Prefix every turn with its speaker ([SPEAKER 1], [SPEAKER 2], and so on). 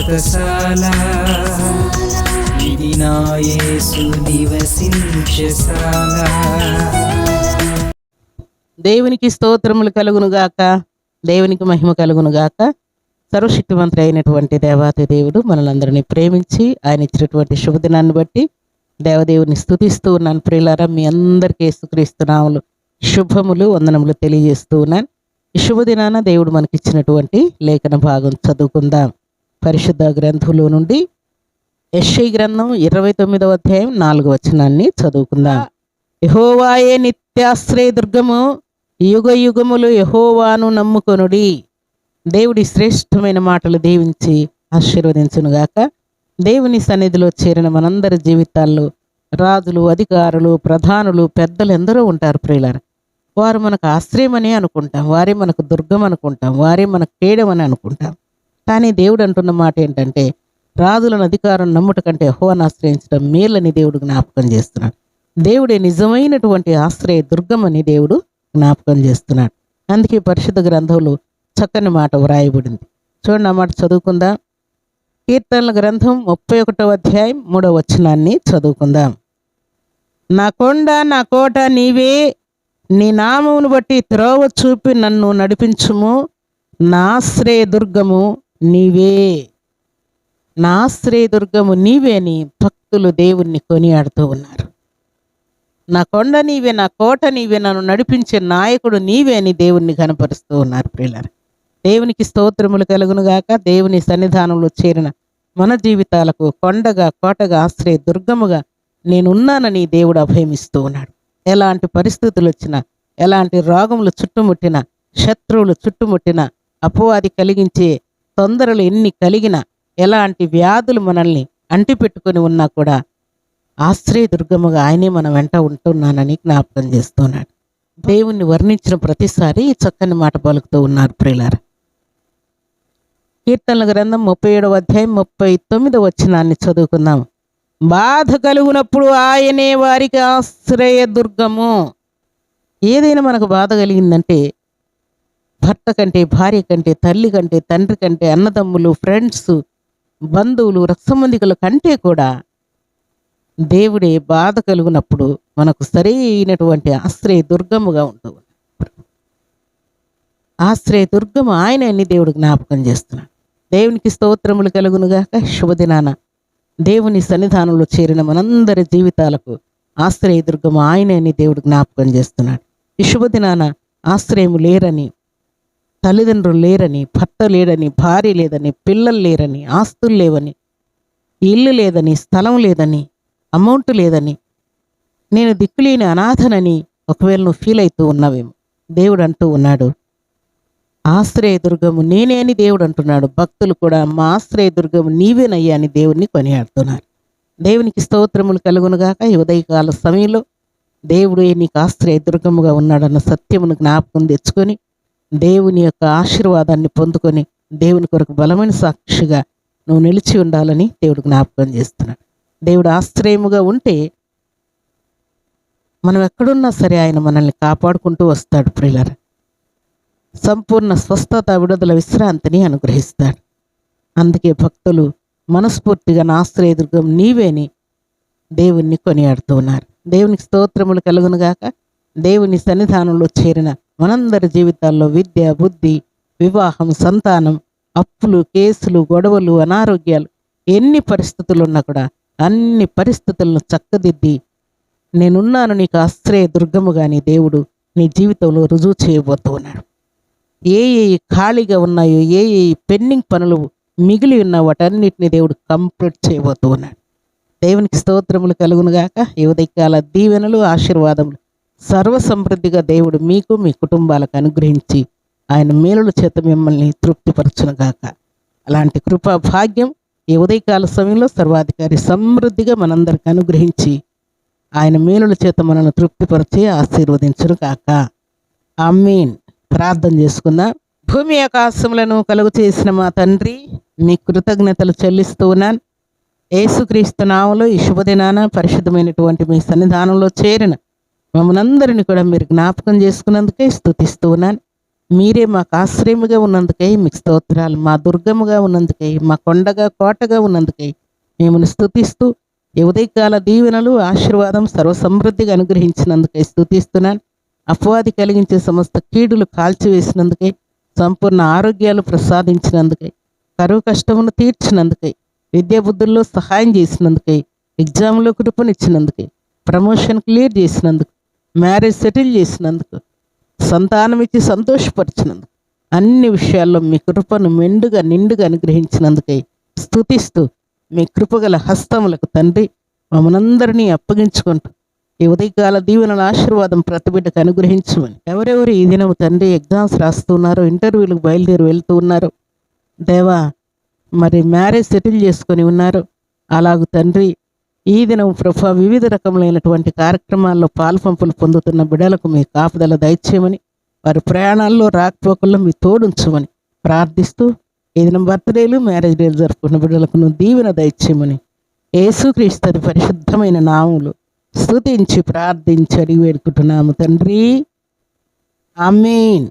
[SPEAKER 1] వ్రతశాల ఇది నా యేసు నివసించశాల.
[SPEAKER 2] దేవునికి స్తోత్రములు కలుగునుగాక, దేవునికి మహిమ కలుగునుగాక. సర్వశక్తివంతుడు అయినటువంటి దేవాతి దేవుడు మనలందరినీ ప్రేమించి ఆయన ఇచ్చినటువంటి శుభదినాన్ని బట్టి దేవదేవుని స్తుతిస్తూ ఉన్నాను. ప్రియులారా, మీ అందరికీ యేసుక్రీస్తు నామములో శుభములు వందనములు తెలియజేస్తూ ఉన్నాను. ఈ శుభదినాన దేవుడు మనకిచ్చినటువంటి లేఖన భాగం చదువుకుందాం. పరిశుద్ధ గ్రంథంలో నుండి యెషయా గ్రంథం 29వ అధ్యాయం 4వ వచనాన్ని చదువుకుందాం. యెహోవాయే నిత్యాశ్రయ దుర్గము, యుగ యుగములు యెహోవాను నమ్ముకొనుడి. దేవుడి శ్రేష్టమైన మాటలు దీవించి ఆశీర్వదించునుగాక. దేవుని సన్నిధిలో చేరిన మనందరి జీవితాల్లో రాజులు, అధికారులు, ప్రధానులు, పెద్దలు ఎందరో ఉంటారు ప్రియులారా. వారు మనకు ఆశ్రయమని అనుకుంటాం, వారే మనకు దుర్గం అనుకుంటాం, వారే మనకు కేడమని అనుకుంటాం. కానీ దేవుడు అంటున్న మాట ఏంటంటే, రాజులను, అధికారం నమ్ముట కంటే యెహోవాను ఆశ్రయించడం మేలని దేవుడు జ్ఞాపకం చేస్తున్నాడు. దేవుడే నిజమైనటువంటి ఆశ్రయ దుర్గమని దేవుడు జ్ఞాపకం చేస్తున్నాడు. అందుకే పరిశుద్ధ గ్రంథంలో చక్కని మాట వ్రాయబడింది. చూడండి, ఆ మాట చదువుకుందాం. కీర్తనల గ్రంథం 31వ అధ్యాయం 3వ వచనాన్ని చదువుకుందాం. నా కొండ, నా కోట నీవే, నీ నామమును బట్టి త్రోవ చూపి నన్ను నడిపించుము. నా ఆశ్రయ దుర్గము నీవే, నా ఆశ్రయ దుర్గము నీవే అని భక్తులు దేవుణ్ణి కొనియాడుతూ ఉన్నారు. నా కొండ నీవే, నా కోట నీవే, నన్ను నడిపించే నాయకుడు నీవే అని దేవుణ్ణి కనపరుస్తూ ఉన్నారు ప్రియులారా. దేవునికి స్తోత్రములు కలుగునుగాక. దేవుని సన్నిధానంలో చేరిన మన జీవితాలకు కొండగా, కోటగా, ఆశ్రయ దుర్గముగా నేనున్నానని దేవుడు అభయమిస్తూ ఉన్నాడు. ఎలాంటి పరిస్థితులు వచ్చినా, ఎలాంటి రోగములు చుట్టుముట్టినా, శత్రువులు చుట్టుముట్టినా, అపవాది కలిగించే తొందరలు ఎన్ని కలిగినా, ఎలాంటి వ్యాధులు మనల్ని అంటిపెట్టుకొని ఉన్నా కూడా ఆశ్రయ దుర్గముగా ఆయనే మన వెంట ఉంటున్నానని జ్ఞాపకం చేస్తున్నాడు. దేవుణ్ణి వర్ణించిన ప్రతిసారి ఈ చక్కని మాట పలుకుతూ ఉన్నారు ప్రియులారా. కీర్తనల గ్రంథం 37వ అధ్యాయం 39వ వచనాన్ని చదువుకుందాం. బాధ కలుగునప్పుడు ఆయనే వారికి ఆశ్రయ దుర్గము. ఏదైనా మనకు బాధ కలిగిందంటే భర్త కంటే, భార్య కంటే, తల్లి కంటే, తండ్రి కంటే, అన్నదమ్ములు, ఫ్రెండ్స్, బంధువులు, రక్తసంబంధికుల కంటే కూడా దేవుడే బాధ కలుగునప్పుడు మనకు సరైనటువంటి ఆశ్రయ దుర్గముగా ఉంటుంది. ఆశ్రయ దుర్గము ఆయన అని దేవుడు జ్ఞాపకం చేస్తున్నాడు. దేవునికి స్తోత్రములు కలుగునుగాక. శుభదినాన దేవుని సన్నిధానంలో చేరిన మనందరి జీవితాలకు ఆశ్రయ దుర్గము ఆయన అని దేవుడు జ్ఞాపకం చేస్తున్నాడు. ఈ శుభదినాన ఆశ్రయము లేరని, తల్లిదండ్రులు లేరని, భర్త లేడని, భార్య లేదని, పిల్లలు లేరని, ఆస్తులు లేవని, ఇల్లు లేదని, స్థలం లేదని, అమౌంట్ లేదని, నేను దిక్కులేని అనాథనని ఒకవేళ నువ్వు ఫీల్ అవుతూ ఉన్నావేమో. దేవుడు అంటూ ఉన్నాడు, ఆశ్రయ దుర్గము నేనే అని దేవుడు అంటున్నాడు. భక్తులు కూడా మా ఆశ్రయ దుర్గము నీవేనయ్యా అని దేవుణ్ణి కొనియాడుతున్నారు. దేవునికి స్తోత్రములు కలుగునుగాక. ఈ ఉదయకాల సమయంలో దేవుడు నీకు ఆశ్రయ దుర్గముగా ఉన్నాడన్న సత్యమును జ్ఞాపకం తెచ్చుకొని దేవుని యొక్క ఆశీర్వాదాన్ని పొందుకొని దేవుని కొరకు బలమైన సాక్షిగా నువ్వు నిలిచి ఉండాలని దేవుడు జ్ఞాపకం చేస్తున్నాడు. దేవుడు ఆశ్రయముగా ఉంటే మనం ఎక్కడున్నా సరే ఆయన మనల్ని కాపాడుకుంటూ వస్తాడు ప్రియులారా. సంపూర్ణ స్వస్థత, విడుదల, విశ్రాంతిని అనుగ్రహిస్తాడు. అందుకే భక్తులు మనస్ఫూర్తిగా నా ఆశ్రయ దుర్గం నీవేని దేవుణ్ణి కొనియాడుతూ ఉన్నారు. దేవునికి స్తోత్రములు కలుగునుగాక. దేవుని సన్నిధానంలో చేరిన మనందరి జీవితాల్లో విద్య, బుద్ధి, వివాహం, సంతానం, అప్పులు, కేసులు, గొడవలు, అనారోగ్యాలు, ఎన్ని పరిస్థితులు ఉన్నా కూడా అన్ని పరిస్థితులను చక్కదిద్ది నేనున్నాను నీకు ఆశ్రయ దుర్గముగా నీ దేవుడు నీ జీవితంలో రుజువు చేయబోతూ ఉన్నాడు. ఏ ఖాళీగా ఉన్నాయో, ఏ పెండింగ్ పనులు మిగిలి ఉన్న వాటన్నిటిని దేవుడు కంప్లీట్ చేయబోతూ ఉన్నాడు. దేవునికి స్తోత్రములు కలుగునుగాక. ఈ ఉదయకాల దీవెనలు, ఆశీర్వాదములు సర్వ సమృద్ధిగా దేవుడు మీకు, మీ కుటుంబాలకు అనుగ్రహించి ఆయన మేలుల చేత మిమ్మల్ని తృప్తిపరచునుగాక. అలాంటి కృపా భాగ్యం ఈ ఉదయకాల సమయంలో సర్వాధికారి సమృద్ధిగా మనందరికి అనుగ్రహించి ఆయన మేలుల చేత మనల్ని తృప్తిపరిచి ఆశీర్వదించునుగాక. ఆమేన్. ప్రార్థన చేసుకుందాం. భూమి ఆకాశములను కలుగు చేసిన మా తండ్రి, మీ కృతజ్ఞతలు చెల్లిస్తూ ఉన్నాను. యేసుక్రీస్తు నామములో ఈ శుభదినాన పరిశుద్ధమైనటువంటి మీ సన్నిధానంలో చేరిన మమ్మల్ని అందరినీ కూడా మీరు జ్ఞాపకం చేసుకున్నందుకే స్తుతిస్తూ ఉన్నాను. మీరే మాకు ఆశ్రయముగా ఉన్నందుకై మీకు స్తోత్రాలు. మా దుర్గముగా ఉన్నందుకై, మా కొండగా కోటగా ఉన్నందుకై మిమ్మల్ని స్తుతిస్తూ ఈ ఉదయకాల దీవెనలు ఆశీర్వాదం సర్వసమృద్ధిగా అనుగ్రహించినందుకై స్తుతిస్తున్నాను. అపవాది కలిగించే సమస్త కీడులు కాల్చివేసినందుకై, సంపూర్ణ ఆరోగ్యాలు ప్రసాదించినందుకై, కరువు కష్టమును తీర్చినందుకై, విద్యాబుద్ధుల్లో సహాయం చేసినందుకై, ఎగ్జామ్లో కృపనిచ్చినందుకై, ప్రమోషన్ క్లియర్ చేసినందుకు, మ్యారేజ్ సెటిల్ చేసినందుకు, సంతానం ఇచ్చి సంతోషపరిచినందుకు, అన్ని విషయాల్లో మీ కృపను మెండుగా నిండుగా అనుగ్రహించినందుకై స్తుతిస్తూ మీ కృపగల హస్తములకు తండ్రి మమ్మల్నందరినీ అప్పగించుకుంటూ ఈ ఉదయకాల దీవెనల ఆశీర్వాదం ప్రతి బిడ్డకు అనుగ్రహించమని, ఎవరెవరు ఈ దినము తండ్రి ఎగ్జామ్స్ రాస్తున్నారో, ఇంటర్వ్యూలకు బయలుదేరి వెళ్తూ ఉన్నారో దేవా, మరి మ్యారేజ్ సెటిల్ చేసుకొని ఉన్నారు, అలాగూ తండ్రి ఈ దినం ప్రభా వివిధ రకములైనటువంటి కార్యక్రమాల్లో పాల్పంపులు పొందుతున్న బిడ్డలకు మీ కాపుదల దయచేయమని, వారి ప్రయాణాల్లో రాకపోకల్లో మీ తోడుంచమని ప్రార్థిస్తూ ఈ దినం బర్త్డేలు మ్యారేజ్ డేలు జరుపుకున్న బిడ్డలకు నువ్వు దీవెన దయచేయమని యేసుక్రీస్తు పరిశుద్ధమైన నామములు స్తుతించి ప్రార్థించి అడిగి వేడుకుంటున్నాము తండ్రి. ఆమేన్.